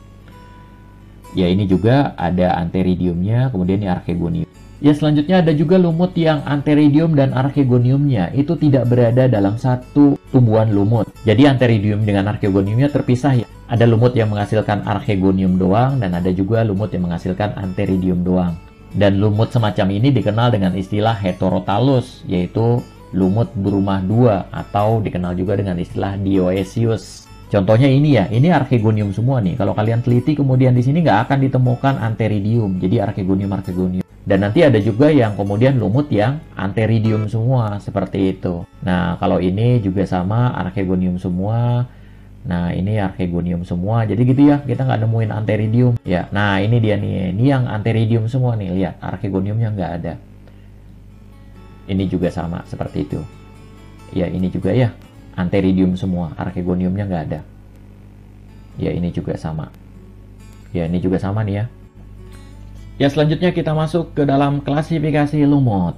Ya, ini juga ada Antheridiumnya, kemudian ini Archegonium. Ya, selanjutnya ada juga lumut yang Antheridium dan Archegoniumnya itu tidak berada dalam satu tumbuhan lumut. Jadi Antheridium dengan Archegoniumnya terpisah ya. Ada lumut yang menghasilkan Archegonium doang, dan ada juga lumut yang menghasilkan Antheridium doang. Dan lumut semacam ini dikenal dengan istilah heterotalus, yaitu lumut berumah dua, atau dikenal juga dengan istilah dioecious. Contohnya ini ya, ini Archegonium semua nih. Kalau kalian teliti kemudian di sini nggak akan ditemukan Antheridium, jadi Archegonium. Dan nanti ada juga yang kemudian lumut yang Antheridium semua, seperti itu. Nah, kalau ini juga sama, Archegonium semua. Nah, ini Archegonium semua. Jadi gitu ya, kita nggak nemuin Antheridium. Ya, nah ini dia nih. Ini yang Antheridium semua nih. Lihat, Archegoniumnya nggak ada. Ini juga sama, seperti itu. Ya, ini juga ya. Antheridium semua. Archegoniumnya nggak ada. Ya, ini juga sama. Ya, ini juga sama nih ya. Ya, selanjutnya kita masuk ke dalam klasifikasi lumut.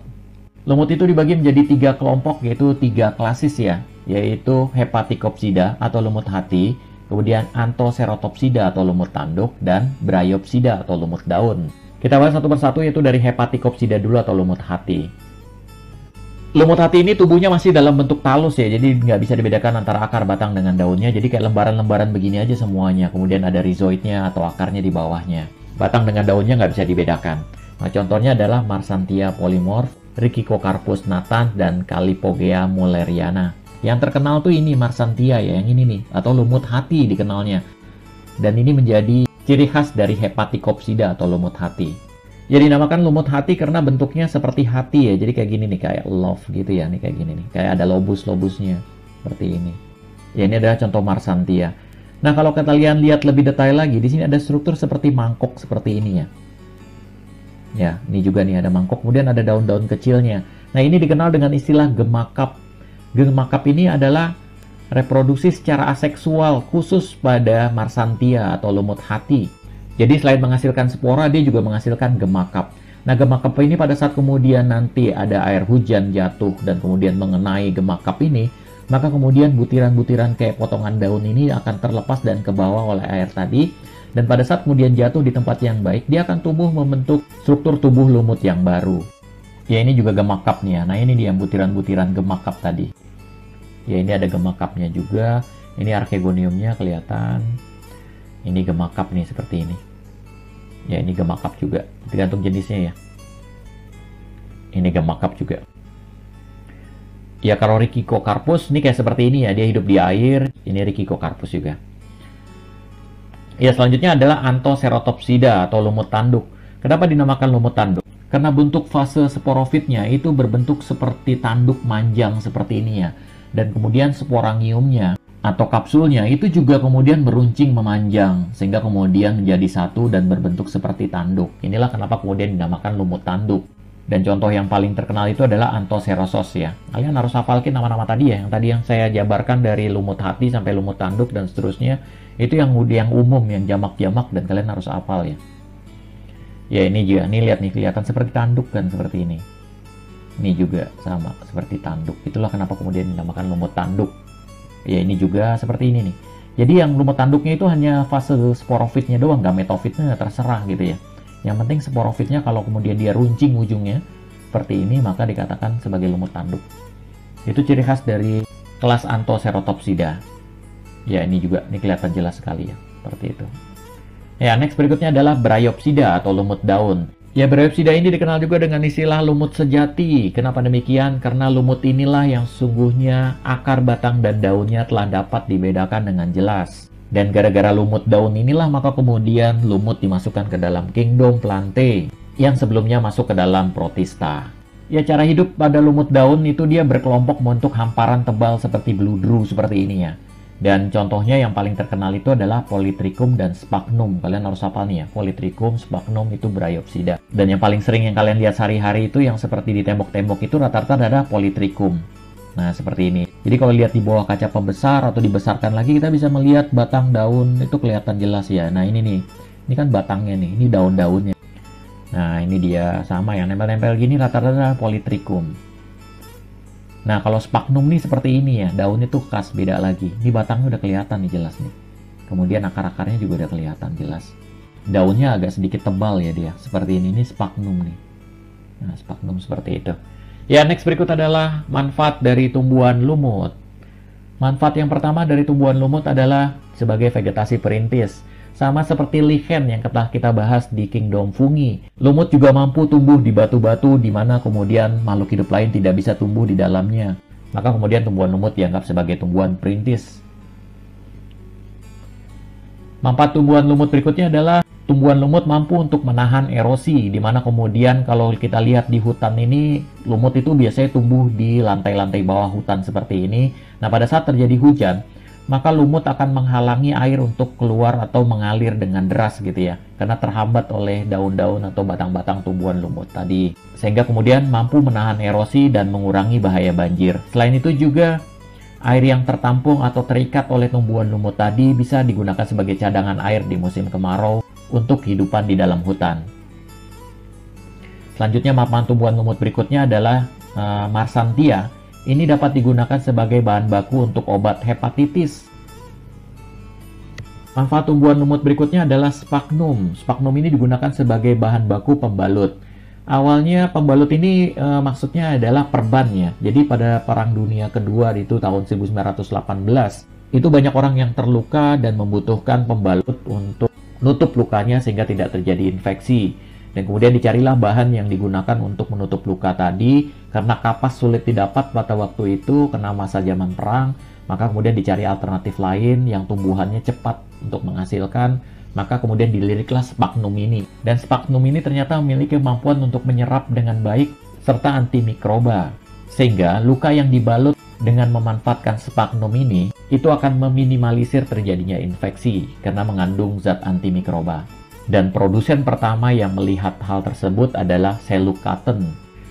Lumut itu dibagi menjadi 3 kelompok, yaitu 3 klasis ya, yaitu Hepaticopsida atau lumut hati, kemudian Anthoceratopsida atau lumut tanduk, dan Bryopsida atau lumut daun. Kita bahas satu persatu, yaitu dari Hepaticopsida dulu atau lumut hati. Lumut hati ini tubuhnya masih dalam bentuk talus ya, jadi nggak bisa dibedakan antara akar, batang, dengan daunnya. Jadi kayak lembaran-lembaran begini aja semuanya, kemudian ada rhizoidnya atau akarnya di bawahnya. Batang dengan daunnya nggak bisa dibedakan. Nah, contohnya adalah Marsanthia polymorph, Ricicocarpus natans, dan Calipogea mulleriana. Yang terkenal tuh ini Marsanthia ya, yang ini nih, atau lumut hati dikenalnya. Dan ini menjadi ciri khas dari Hepaticopsida atau lumut hati. Jadi dinamakan lumut hati karena bentuknya seperti hati ya, jadi kayak gini nih, kayak love gitu ya, nih kayak gini nih, kayak ada lobus-lobusnya, seperti ini. Ya, ini adalah contoh Marsanthia. Nah, kalau kalian lihat lebih detail lagi, di sini ada struktur seperti mangkok seperti ini ya. Ya, ini juga nih ada mangkok, kemudian ada daun-daun kecilnya. Nah, ini dikenal dengan istilah gemakap. Gemakap ini adalah reproduksi secara aseksual khusus pada Marsanthia atau lumut hati. Jadi selain menghasilkan spora, dia juga menghasilkan gemakap. Nah, gemakap ini pada saat kemudian nanti ada air hujan jatuh dan kemudian mengenai gemakap ini, maka kemudian butiran-butiran kayak potongan daun ini akan terlepas dan ke bawah oleh air tadi, dan pada saat kemudian jatuh di tempat yang baik, dia akan tumbuh membentuk struktur tubuh lumut yang baru. Ya, ini juga gemakap nih ya. Nah, ini dia butiran-butiran gemakap tadi. Ya, ini ada gemakapnya juga. Ini archegoniumnya kelihatan. Ini gemakap nih seperti ini. Ya, ini gemakap juga. Tergantung jenisnya ya. Ini gemakap juga. Ya, kalau Rhicicocarpus ini kayak seperti ini ya, dia hidup di air. Ini Rhicicocarpus juga. Ya, selanjutnya adalah Anthoceratopsida atau lumut tanduk. Kenapa dinamakan lumut tanduk? Karena bentuk fase sporofitnya itu berbentuk seperti tanduk manjang seperti ini ya. Dan kemudian sporangiumnya atau kapsulnya itu juga kemudian meruncing memanjang sehingga kemudian menjadi satu dan berbentuk seperti tanduk. Inilah kenapa kemudian dinamakan lumut tanduk. Dan contoh yang paling terkenal itu adalah Anthocerosos ya. Kalian harus hafalkin nama-nama tadi ya. Yang tadi yang saya jabarkan dari lumut hati sampai lumut tanduk dan seterusnya. Itu yang umum, yang jamak-jamak dan kalian harus hafal ya. Ya, ini juga. Nih lihat nih, kelihatan seperti tanduk kan seperti ini. Ini juga sama seperti tanduk. Itulah kenapa kemudian dinamakan lumut tanduk. Ya, ini juga seperti ini nih. Jadi yang lumut tanduknya itu hanya fase sporofitnya doang, nggak metofitnya terserah gitu ya. Yang penting sporofitnya kalau kemudian dia runcing ujungnya seperti ini, maka dikatakan sebagai lumut tanduk. Itu ciri khas dari kelas Anthoceratopsida. Ya, ini juga, ini kelihatan jelas sekali ya, seperti itu. Ya, next berikutnya adalah Bryopsida atau lumut daun. Ya, Bryopsida ini dikenal juga dengan istilah lumut sejati. Kenapa demikian? Karena lumut inilah yang sungguhnya akar, batang, dan daunnya telah dapat dibedakan dengan jelas. Dan gara-gara lumut daun inilah maka kemudian lumut dimasukkan ke dalam kingdom Plantae yang sebelumnya masuk ke dalam Protista. Ya, cara hidup pada lumut daun itu dia berkelompok membentuk hamparan tebal seperti bludru seperti ini ya. Dan contohnya yang paling terkenal itu adalah Polytrichum dan Sphagnum. Kalian harus hafal nih ya, Polytrichum, Sphagnum itu Bryopsida. Dan yang paling sering yang kalian lihat sehari-hari itu yang seperti di tembok-tembok itu rata-rata ada Polytrichum. Nah, seperti ini. Jadi kalau lihat di bawah kaca pembesar atau dibesarkan lagi, kita bisa melihat batang daun itu kelihatan jelas ya. Nah, ini nih. Ini kan batangnya nih. Ini daun-daunnya. Nah, ini dia sama yang nempel-nempel gini rata-rata Polytrichum. Nah, kalau Sphagnum nih seperti ini ya. Daunnya tuh khas, beda lagi. Ini batangnya udah kelihatan nih jelas nih. Kemudian akar-akarnya juga udah kelihatan jelas. Daunnya agak sedikit tebal ya dia. Seperti ini Sphagnum nih. Nah, Sphagnum seperti itu. Ya, next berikut adalah manfaat dari tumbuhan lumut. Manfaat yang pertama dari tumbuhan lumut adalah sebagai vegetasi perintis. Sama seperti lichen yang telah kita bahas di Kingdom Fungi. Lumut juga mampu tumbuh di batu-batu di mana kemudian makhluk hidup lain tidak bisa tumbuh di dalamnya. Maka kemudian tumbuhan lumut dianggap sebagai tumbuhan perintis. Manfaat tumbuhan lumut berikutnya adalah tumbuhan lumut mampu untuk menahan erosi, di mana kemudian kalau kita lihat di hutan ini, lumut itu biasanya tumbuh di lantai-lantai bawah hutan seperti ini. Nah, pada saat terjadi hujan, maka lumut akan menghalangi air untuk keluar atau mengalir dengan deras gitu ya, karena terhambat oleh daun-daun atau batang-batang tumbuhan lumut tadi. Sehingga kemudian mampu menahan erosi dan mengurangi bahaya banjir. Selain itu juga, air yang tertampung atau terikat oleh tumbuhan lumut tadi bisa digunakan sebagai cadangan air di musim kemarau untuk kehidupan di dalam hutan. Selanjutnya, manfaat tumbuhan lumut berikutnya adalah Marsanthia. Ini dapat digunakan sebagai bahan baku untuk obat hepatitis. Manfaat tumbuhan lumut berikutnya adalah Sphagnum. Sphagnum ini digunakan sebagai bahan baku pembalut. Awalnya pembalut ini maksudnya adalah perban ya. Jadi pada Perang Dunia Kedua itu tahun 1918, itu banyak orang yang terluka dan membutuhkan pembalut untuk nutup lukanya sehingga tidak terjadi infeksi. Dan kemudian dicarilah bahan yang digunakan untuk menutup luka tadi, karena kapas sulit didapat pada waktu itu kena masa zaman perang, maka kemudian dicari alternatif lain yang tumbuhannya cepat untuk menghasilkan, maka kemudian diliriklah Sphagnum ini. Dan Sphagnum ini ternyata memiliki kemampuan untuk menyerap dengan baik serta antimikroba. Sehingga luka yang dibalut dengan memanfaatkan Sphagnum ini, itu akan meminimalisir terjadinya infeksi karena mengandung zat antimikroba. Dan produsen pertama yang melihat hal tersebut adalah Seluk Cotton.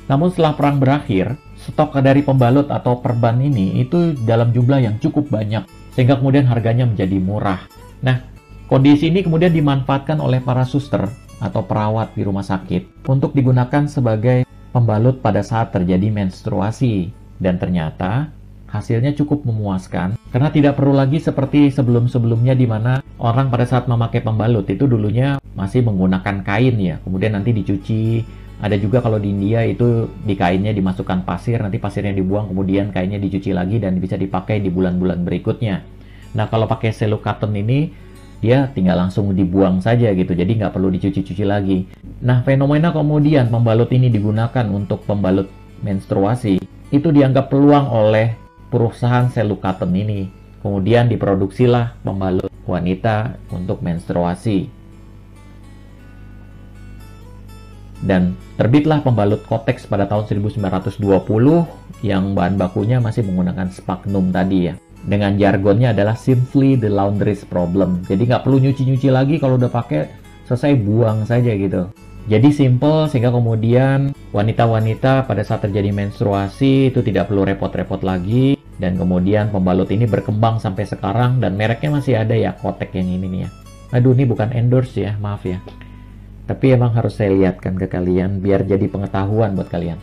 Namun setelah perang berakhir, stok dari pembalut atau perban ini itu dalam jumlah yang cukup banyak, sehingga kemudian harganya menjadi murah. Nah, kondisi ini kemudian dimanfaatkan oleh para suster atau perawat di rumah sakit untuk digunakan sebagai pembalut pada saat terjadi menstruasi. Dan ternyata hasilnya cukup memuaskan karena tidak perlu lagi seperti sebelum-sebelumnya di mana orang pada saat memakai pembalut itu dulunya masih menggunakan kain ya, kemudian nanti dicuci. Ada juga kalau di India itu di kainnya dimasukkan pasir, nanti pasirnya dibuang, kemudian kainnya dicuci lagi dan bisa dipakai di bulan-bulan berikutnya. Nah kalau pakai cello cotton ini dia tinggal langsung dibuang saja gitu, jadi nggak perlu dicuci-cuci lagi. Nah fenomena kemudian pembalut ini digunakan untuk pembalut menstruasi itu dianggap peluang oleh perusahaan cello cotton ini. Kemudian diproduksilah pembalut wanita untuk menstruasi. Dan terbitlah pembalut Kotex pada tahun 1920 yang bahan bakunya masih menggunakan sphagnum tadi ya. Dengan jargonnya adalah simply the laundry's problem. Jadi nggak perlu nyuci-nyuci lagi, kalau udah pakai selesai buang saja gitu. Jadi simple sehingga kemudian wanita-wanita pada saat terjadi menstruasi itu tidak perlu repot-repot lagi. Dan kemudian pembalut ini berkembang sampai sekarang dan mereknya masih ada ya, Kotex yang ini nih ya. Aduh ini bukan endorse ya, maaf ya. Tapi emang harus saya lihatkan ke kalian biar jadi pengetahuan buat kalian.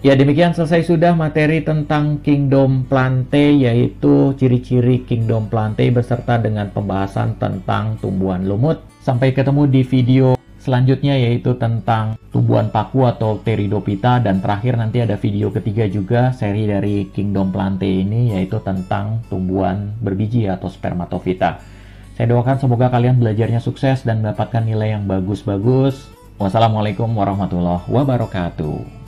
Ya demikian selesai sudah materi tentang Kingdom Plantae, yaitu ciri-ciri Kingdom Plantae beserta dengan pembahasan tentang tumbuhan lumut. Sampai ketemu di video selanjutnya yaitu tentang tumbuhan paku atau Pteridophyta, dan terakhir nanti ada video ketiga juga seri dari Kingdom Plantae ini yaitu tentang tumbuhan berbiji atau Spermatophyta. Saya doakan semoga kalian belajarnya sukses dan mendapatkan nilai yang bagus-bagus. Wassalamualaikum warahmatullahi wabarakatuh.